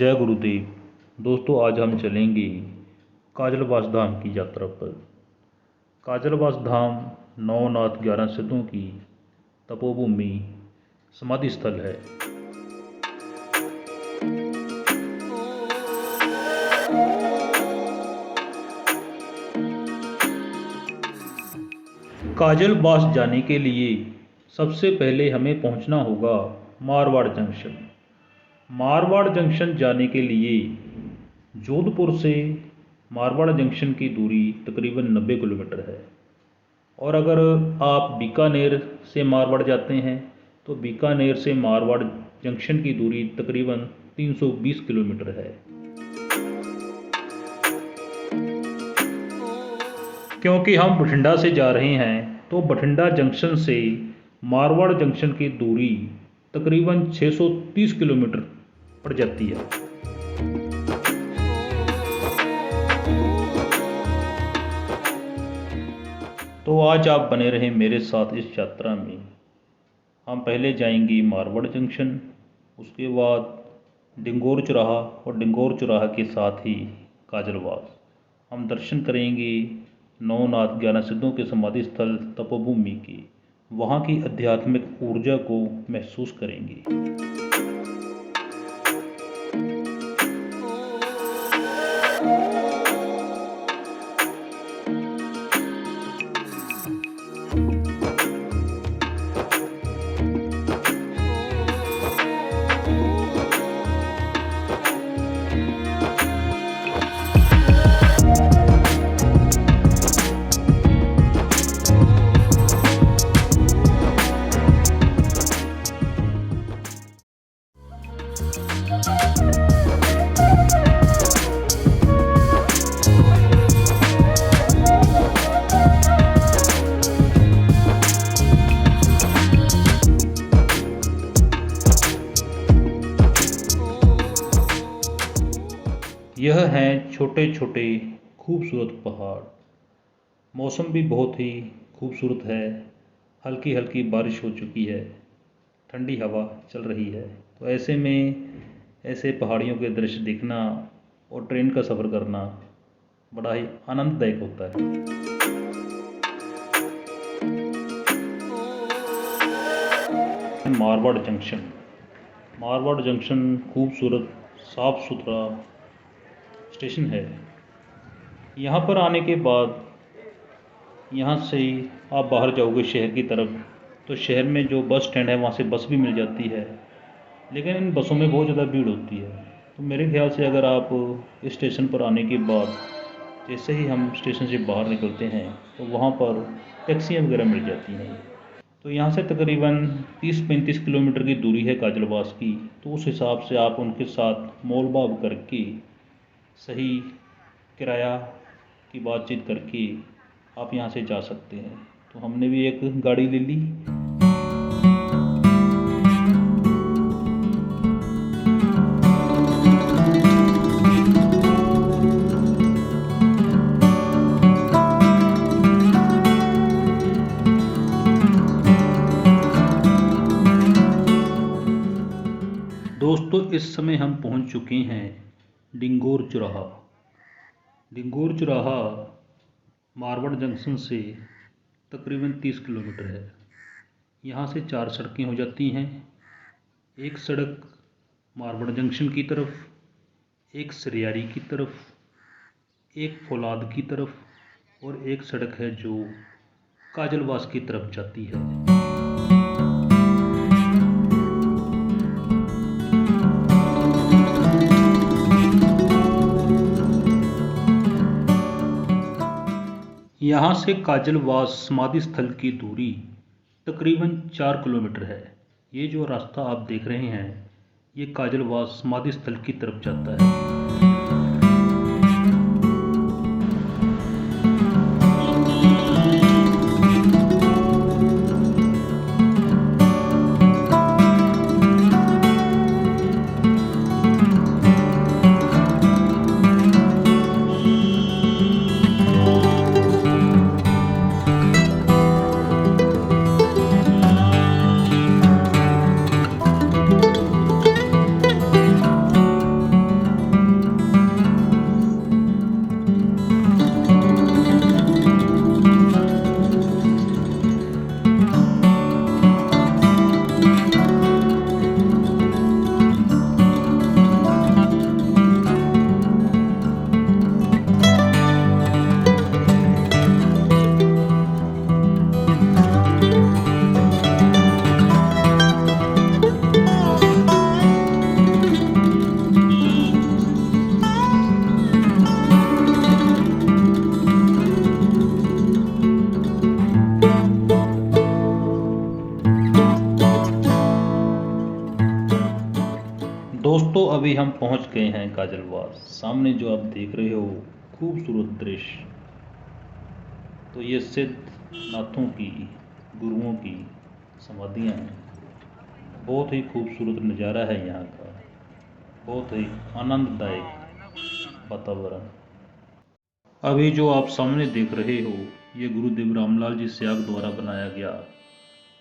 जय गुरुदेव। दोस्तों, आज हम चलेंगे काजलवास धाम की यात्रा पर। काजलवास धाम नौनाथ 11 सिद्धों की तपोभूमि समाधि स्थल है। काजलवास जाने के लिए सबसे पहले हमें पहुंचना होगा मारवाड़ जंक्शन। मारवाड़ जंक्शन जाने के लिए जोधपुर से मारवाड़ जंक्शन की दूरी तकरीबन 90 किलोमीटर है। और अगर आप बीकानेर से मारवाड़ जाते हैं तो बीकानेर से मारवाड़ जंक्शन की दूरी तकरीबन 320 किलोमीटर है। क्योंकि हम बठिंडा से जा रहे हैं तो बठिंडा जंक्शन से मारवाड़ जंक्शन की दूरी तकरीबन 630 किलोमीटर पड़ जाती है। तो आज आप बने रहें मेरे साथ इस यात्रा में। हम पहले जाएंगे मारवाड़ जंक्शन, उसके बाद डिंगोर चौराहा और डिंगोर चौराहा के साथ ही काजलवास। हम दर्शन करेंगे नौनाथ 11 सिद्धों के समाधि स्थल तपोभूमि की। वहाँ की आध्यात्मिक ऊर्जा को महसूस करेंगे। यह हैं छोटे छोटे खूबसूरत पहाड़। मौसम भी बहुत ही खूबसूरत है। हल्की हल्की बारिश हो चुकी है, ठंडी हवा चल रही है। तो ऐसे में ऐसे पहाड़ियों के दृश्य देखना और ट्रेन का सफ़र करना बड़ा ही आनंददायक होता है। मारवाड़ जंक्शन। मारवाड़ जंक्शन खूबसूरत साफ़ सुथरा स्टेशन है। यहाँ पर आने के बाद यहाँ से आप बाहर जाओगे शहर की तरफ तो शहर में जो बस स्टैंड है वहाँ से बस भी मिल जाती है, लेकिन इन बसों में बहुत ज़्यादा भीड़ होती है। तो मेरे ख्याल से अगर आप इस स्टेशन पर आने के बाद जैसे ही हम स्टेशन से बाहर निकलते हैं तो वहाँ पर टैक्सियाँ वगैरह मिल जाती हैं। तो यहाँ से तकरीबन 30-35 किलोमीटर की दूरी है काजलवास की। तो उस हिसाब से आप उनके साथ मोल भाव करके सही किराया की बातचीत करके आप यहाँ से जा सकते हैं। तो हमने भी एक गाड़ी ले ली। दोस्तों, इस समय हम पहुँच चुके हैं डिंगोर चौराहा। डिंगोर चौराहा मारवाड़ जंक्शन से तकरीबन 30 किलोमीटर है। यहाँ से 4 सड़कें हो जाती हैं। एक सड़क मारवाड़ जंक्शन की तरफ, एक सरियारी की तरफ, एक फौलाद की तरफ और एक सड़क है जो काजलवास की तरफ जाती है। यहाँ से काजलवास समाधि स्थल की दूरी तकरीबन 4 किलोमीटर है। ये जो रास्ता आप देख रहे हैं ये काजलवास समाधि स्थल की तरफ जाता है। दोस्तों अभी हम पहुंच गए हैं काजलवास। सामने जो आप देख रहे हो खूबसूरत दृश्य, तो ये सिद्ध नाथों की, गुरुओं की समाधियां हैं। बहुत ही खूबसूरत नज़ारा है यहाँ का, बहुत ही आनंददायक वातावरण। अभी जो आप सामने देख रहे हो ये गुरुदेव रामलाल जी स्याग द्वारा बनाया गया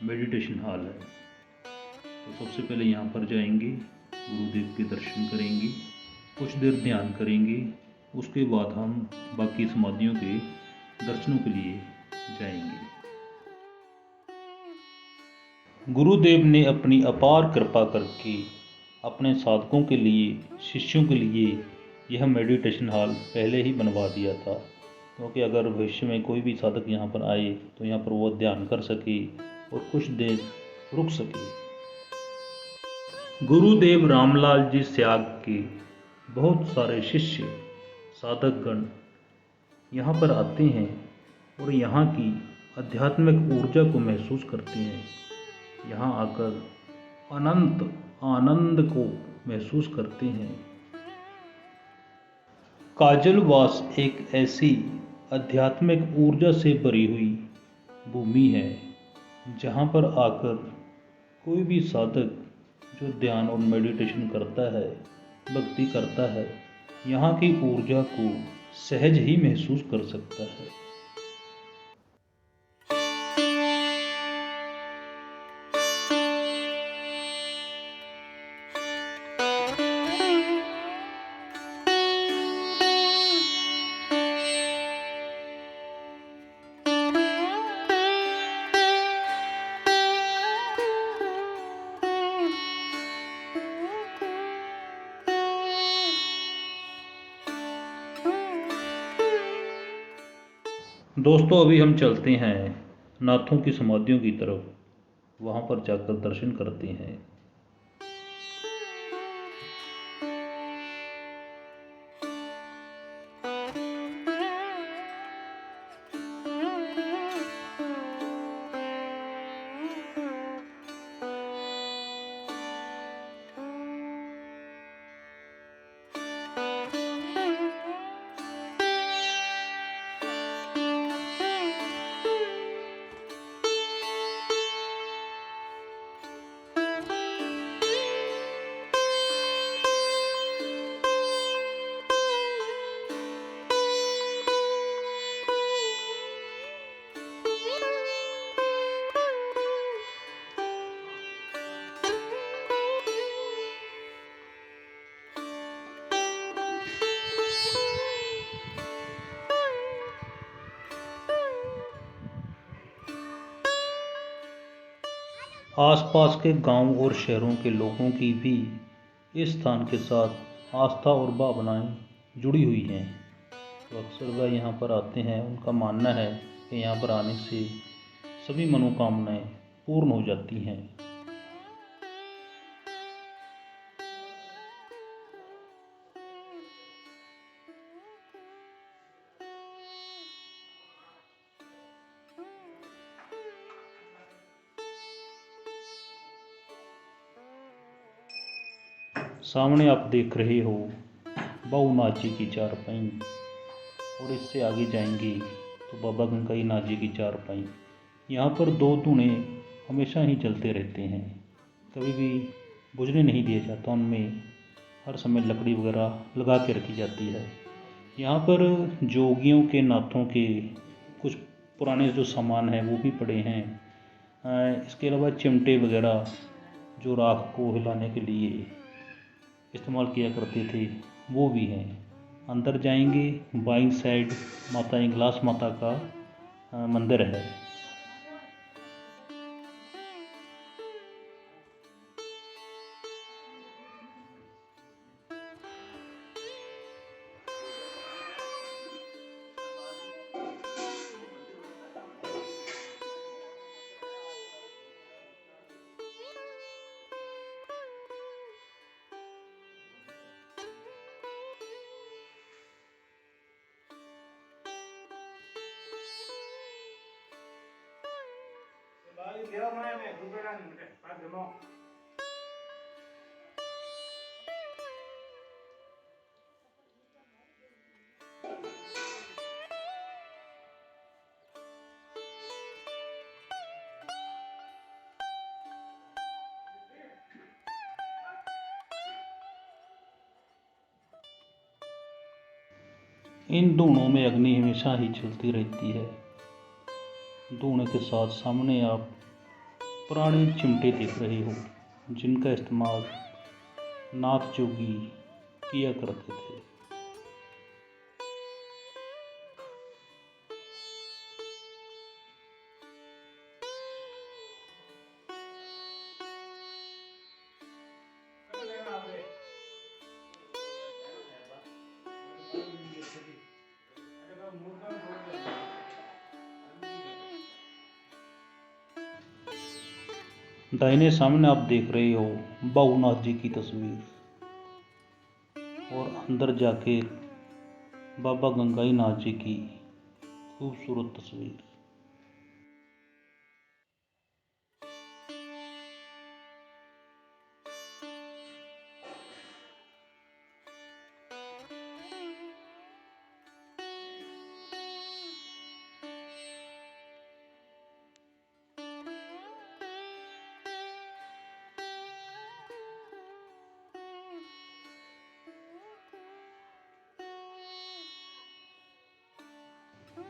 मेडिटेशन हॉल है। तो सबसे पहले यहाँ पर जाएंगे, गुरुदेव के दर्शन करेंगे, कुछ देर ध्यान करेंगे, उसके बाद हम बाकी समाधियों के दर्शनों के लिए जाएंगे। गुरुदेव ने अपनी अपार कृपा करके अपने साधकों के लिए, शिष्यों के लिए यह मेडिटेशन हॉल पहले ही बनवा दिया था, क्योंकि अगर भविष्य में कोई भी साधक यहाँ पर आए तो यहाँ पर वो ध्यान कर सके और कुछ देर रुक सके। गुरुदेव रामलाल जी स्याग के बहुत सारे शिष्य, साधकगण यहाँ पर आते हैं और यहाँ की आध्यात्मिक ऊर्जा को महसूस करते हैं। यहाँ आकर अनंत आनंद को महसूस करते हैं। काजलवास एक ऐसी आध्यात्मिक ऊर्जा से भरी हुई भूमि है जहाँ पर आकर कोई भी साधक जो ध्यान और मेडिटेशन करता है, भक्ति करता है, यहाँ की ऊर्जा को सहज ही महसूस कर सकता है। दोस्तों अभी हम चलते हैं नाथों की समाधियों की तरफ, वहाँ पर जाकर दर्शन करते हैं। आसपास के गांव और शहरों के लोगों की भी इस स्थान के साथ आस्था और भावनाएं जुड़ी हुई हैं। तो अक्सर वह यहाँ पर आते हैं। उनका मानना है कि यहाँ पर आने से सभी मनोकामनाएं पूर्ण हो जाती हैं। सामने आप देख रहे हो बहुनाथ जी की चारपाई, और इससे आगे जाएंगे तो बाबा गंगाई नाथ जी की चारपाई। यहाँ पर दो धुने हमेशा ही चलते रहते हैं, कभी भी बुझने नहीं दिया जाता। उनमें हर समय लकड़ी वगैरह लगा के रखी जाती है। यहाँ पर जोगियों के, नाथों के कुछ पुराने जो सामान हैं वो भी पड़े हैं। इसके अलावा चिमटे वगैरह जो राख को हिलाने के लिए इस्तेमाल किया करते थे वो भी हैं। अंदर जाएंगे, बाईं साइड माता इंगलास माता का मंदिर है। इन धूनों में अग्नि हमेशा ही चलती रहती है। धूने के साथ सामने आप पुराने चिमटे देख रहे हो, जिनका इस्तेमाल नाथ जोगी किया करते थे। दाहिने सामने आप देख रहे हो बाबूनाथ जी की तस्वीर, और अंदर जाके बाबा गंगाई नाथ जी की खूबसूरत तस्वीर।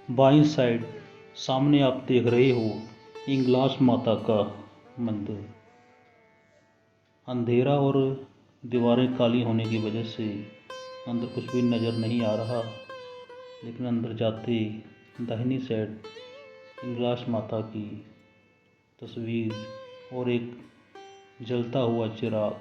बाईं साइड सामने आप देख रहे हो इंगलास माता का मंदिर। अंधेरा और दीवारें काली होने की वजह से अंदर कुछ भी नज़र नहीं आ रहा, लेकिन अंदर जाते दाहिनी साइड इंगलास माता की तस्वीर और एक जलता हुआ चिराग।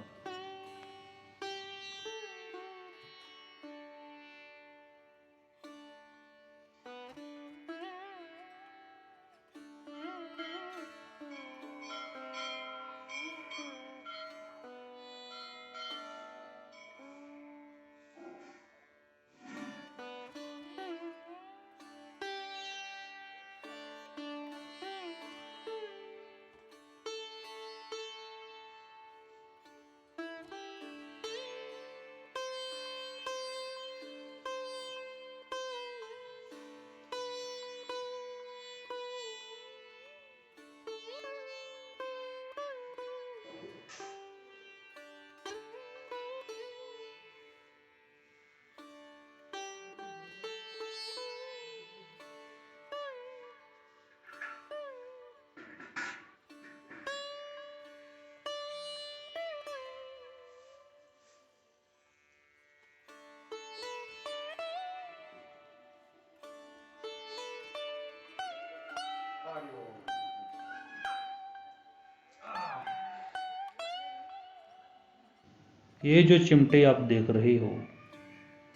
ये जो चिमटे आप देख रहे हो,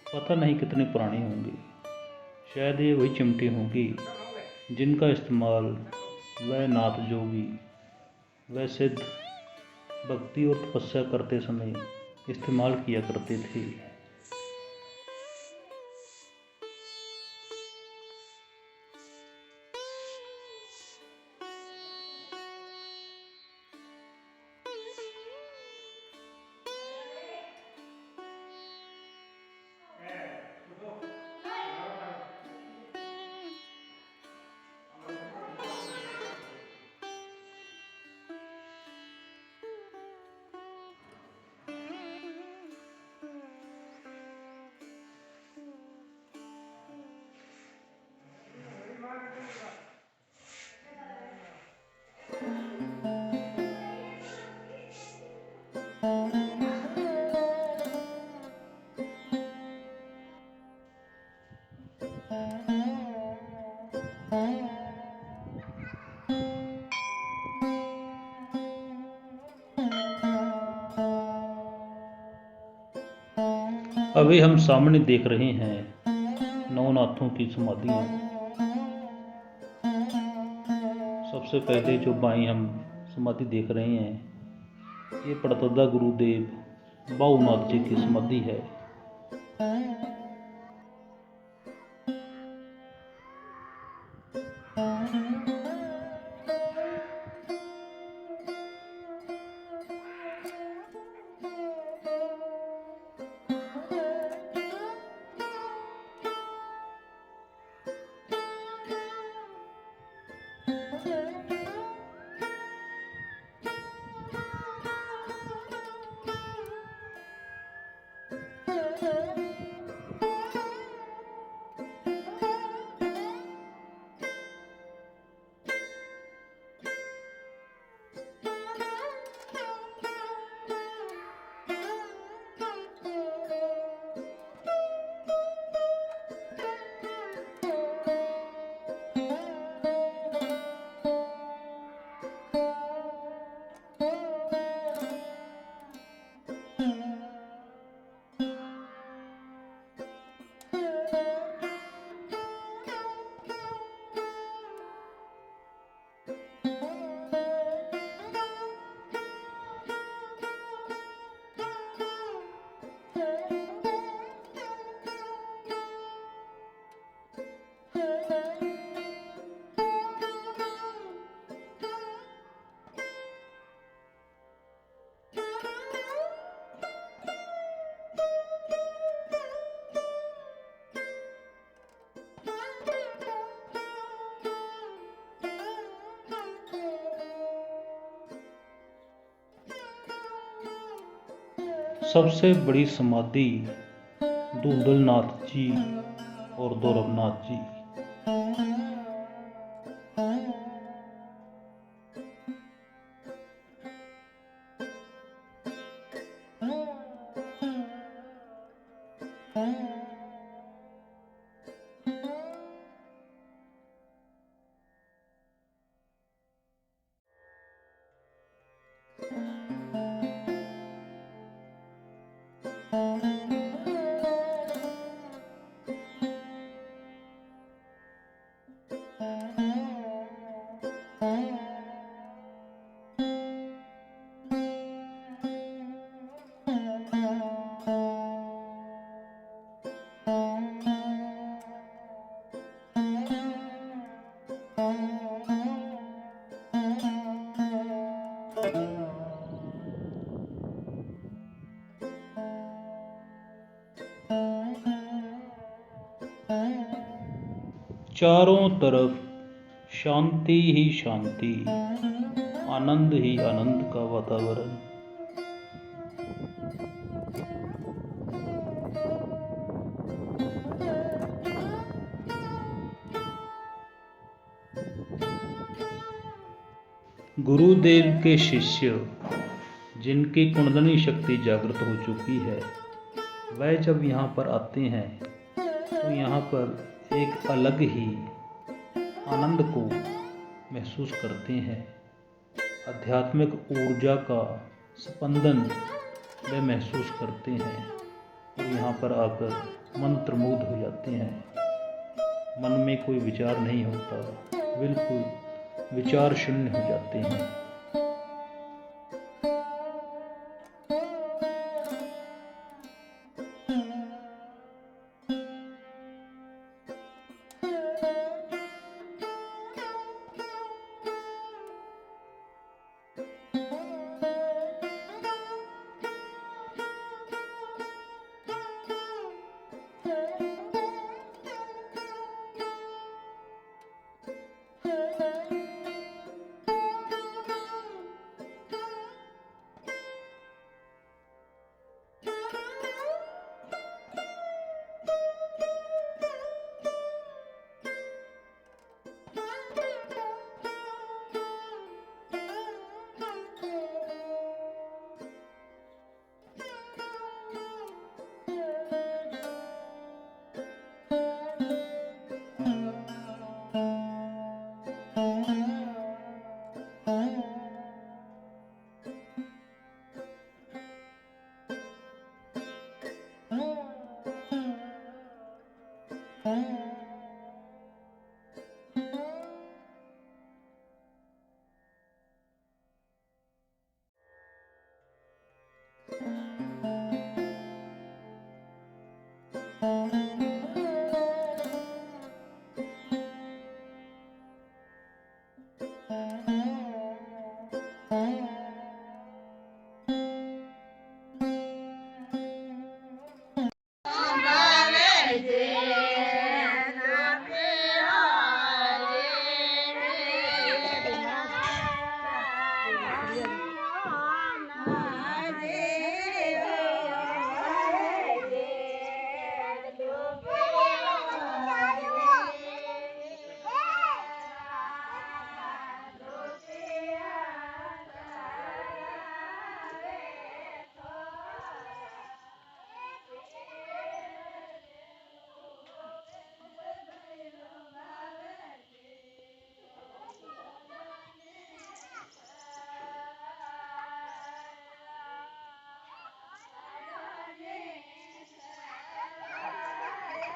पता नहीं कितने पुराने होंगे। शायद ये वही चिमटे होंगी जिनका इस्तेमाल वह नाथ जोगी, वह सिद्ध भक्ति और तपस्या करते समय इस्तेमाल किया करते थे। अभी हम सामने देख रहे हैं नवनाथों की समाधियाँ। सबसे पहले जो बाईं हम समाधि देख रहे हैं, ये पड़तदा गुरुदेव बाबूनाथ जी की समाधि है। सबसे बड़ी समाधि दूधलनाथ जी और दोरबनाथ जी। चारों तरफ शांति ही शांति, आनंद ही आनंद का वातावरण। गुरुदेव के शिष्य जिनकी कुंडलिनी शक्ति जागृत हो चुकी है, वह जब यहाँ पर आते हैं तो यहाँ पर एक अलग ही आनंद को महसूस करते हैं। आध्यात्मिक ऊर्जा का स्पंदन वे महसूस करते हैं और यहाँ पर आकर मंत्रमुग्ध हो जाते हैं। मन में कोई विचार नहीं होता, बिल्कुल विचार शून्य हो जाते हैं।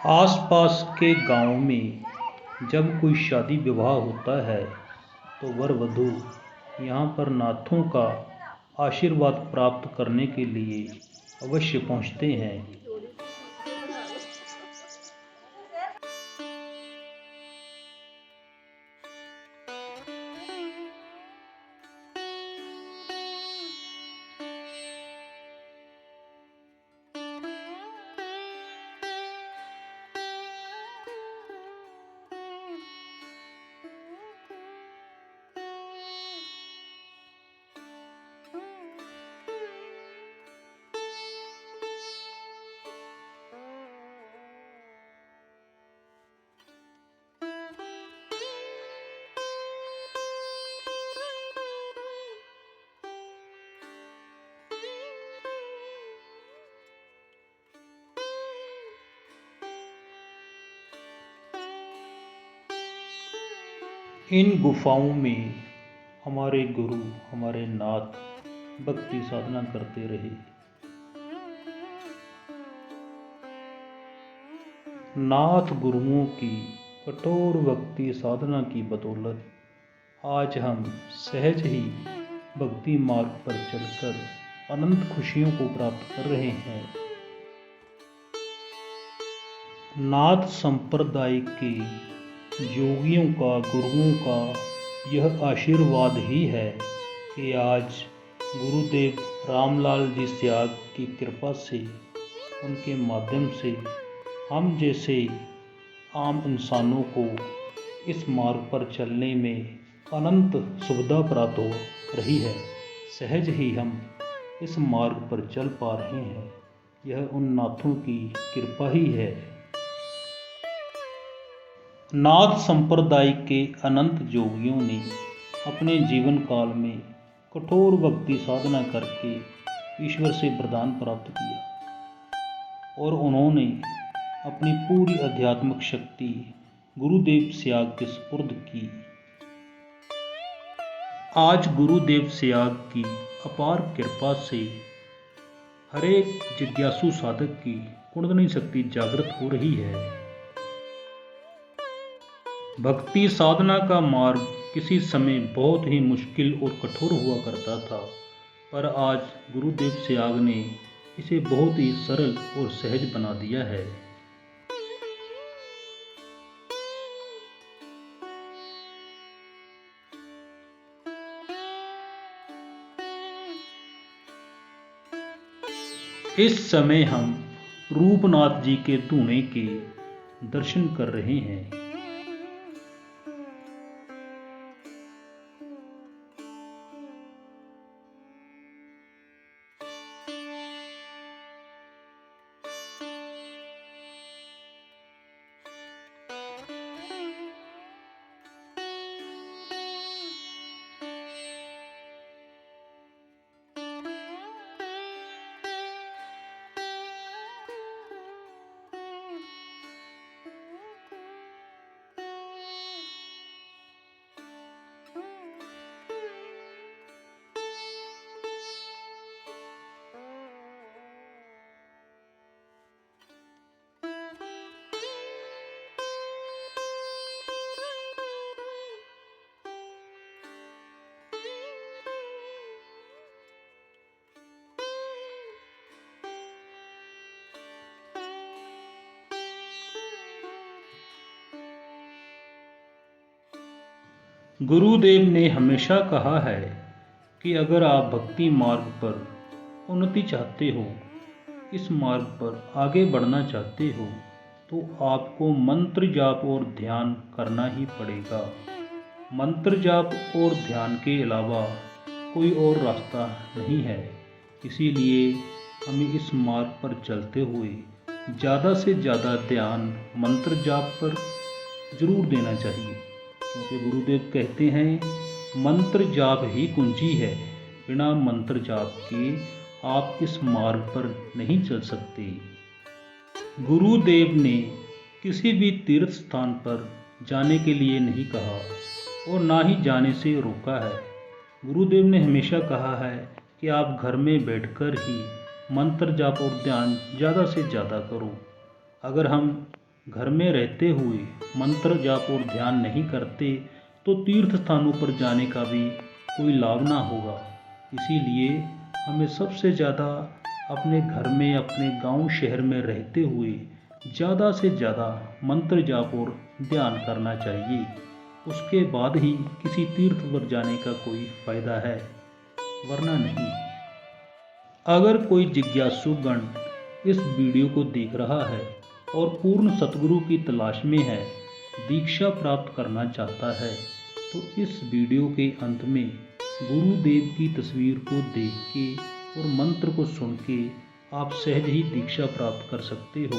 आसपास के गांव में जब कोई शादी विवाह होता है तो वर वधू यहाँ पर नाथों का आशीर्वाद प्राप्त करने के लिए अवश्य पहुँचते हैं। इन गुफाओं में हमारे गुरु, हमारे नाथ भक्ति साधना करते रहे। नाथ गुरुओं की कठोर भक्ति साधना की बदौलत आज हम सहज ही भक्ति मार्ग पर चलकर अनंत खुशियों को प्राप्त कर रहे हैं। नाथ संप्रदाय के योगियों का, गुरुओं का यह आशीर्वाद ही है कि आज गुरुदेव रामलाल जी त्याग की कृपा से, उनके माध्यम से हम जैसे आम इंसानों को इस मार्ग पर चलने में अनंत सुविधा प्राप्त हो रही है। सहज ही हम इस मार्ग पर चल पा रहे हैं। यह उन नाथों की कृपा ही है। नाथ संप्रदाय के अनंत योगियों ने अपने जीवन काल में कठोर भक्ति साधना करके ईश्वर से वरदान प्राप्त किया और उन्होंने अपनी पूरी आध्यात्मिक शक्ति गुरुदेव त्याग के सुपुर्द की। आज गुरुदेव त्याग की अपार कृपा से हरेक जिज्ञासु साधक की कुंडलिनी शक्ति जागृत हो रही है। भक्ति साधना का मार्ग किसी समय बहुत ही मुश्किल और कठोर हुआ करता था, पर आज गुरुदेव त्याग ने इसे बहुत ही सरल और सहज बना दिया है। इस समय हम रूपनाथ जी के धूणे के दर्शन कर रहे हैं। गुरुदेव ने हमेशा कहा है कि अगर आप भक्ति मार्ग पर उन्नति चाहते हो, इस मार्ग पर आगे बढ़ना चाहते हो, तो आपको मंत्र जाप और ध्यान करना ही पड़ेगा। मंत्र जाप और ध्यान के अलावा कोई और रास्ता नहीं है। इसीलिए हमें इस मार्ग पर चलते हुए ज़्यादा से ज़्यादा ध्यान मंत्र जाप पर जरूर देना चाहिए, क्योंकि गुरुदेव कहते हैं मंत्र जाप ही कुंजी है। बिना मंत्र जाप के आप इस मार्ग पर नहीं चल सकते। गुरुदेव ने किसी भी तीर्थ स्थान पर जाने के लिए नहीं कहा और ना ही जाने से रोका है। गुरुदेव ने हमेशा कहा है कि आप घर में बैठकर ही मंत्र जाप और ध्यान ज़्यादा से ज़्यादा करो। अगर हम घर में रहते हुए मंत्र जाप और ध्यान नहीं करते तो तीर्थ स्थानों पर जाने का भी कोई लाभ ना होगा। इसीलिए हमें सबसे ज़्यादा अपने घर में, अपने गांव शहर में रहते हुए ज़्यादा से ज़्यादा मंत्र जाप और ध्यान करना चाहिए। उसके बाद ही किसी तीर्थ पर जाने का कोई फ़ायदा है, वरना नहीं। अगर कोई जिज्ञासु गण इस वीडियो को देख रहा है और पूर्ण सतगुरु की तलाश में है, दीक्षा प्राप्त करना चाहता है, तो इस वीडियो के अंत में गुरुदेव की तस्वीर को देख के और मंत्र को सुन के आप सहज ही दीक्षा प्राप्त कर सकते हो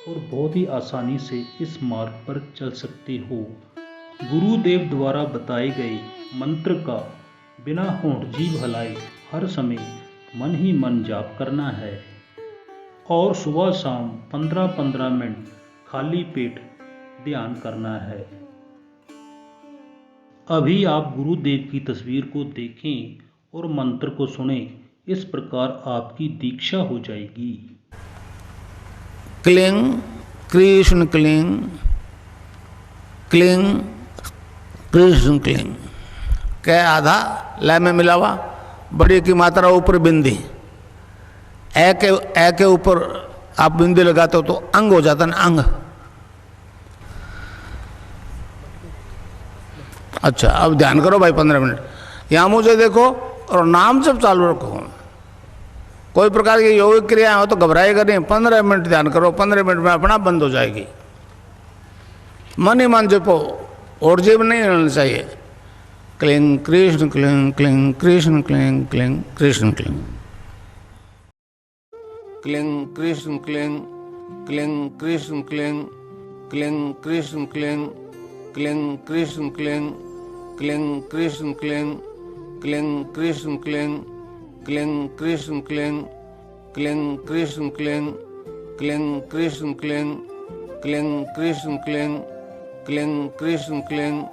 और बहुत ही आसानी से इस मार्ग पर चल सकते हो। गुरुदेव द्वारा बताए गए मंत्र का बिना होंठ जीभ हलाए हर समय मन ही मन जाप करना है और सुबह शाम 15-15 मिनट खाली पेट ध्यान करना है। अभी आप गुरुदेव की तस्वीर को देखें और मंत्र को सुने। इस प्रकार आपकी दीक्षा हो जाएगी। Cling Krishna cling, cling Krishna cling. कै आधा लय में मिला हुआ, बड़ी की मात्रा ऊपर बिंदी, ए के ऊपर आप बिंदी लगाते हो तो अंग हो जाता है ना, अंग। अच्छा, अब ध्यान करो भाई 15 मिनट। यहाँ मुझे देखो और नाम जब चालू रखो। कोई प्रकार की योगिक क्रिया हो तो घबराएगा नहीं। 15 मिनट ध्यान करो, 15 मिनट में अपना बंद हो जाएगी। मन ही मन जपो और जीव नहीं रहना चाहिए। Cling Krishna cling, cling Krishna cling, cling Krishna cling, cling Krishna cling, cling Krishna cling, cling Krishna cling, cling Krishna cling, cling Krishna cling, cling Krishna cling, cling Krishna cling, cling Krishna cling, cling Krishna cling, cling Krishna cling, cling Krishna cling,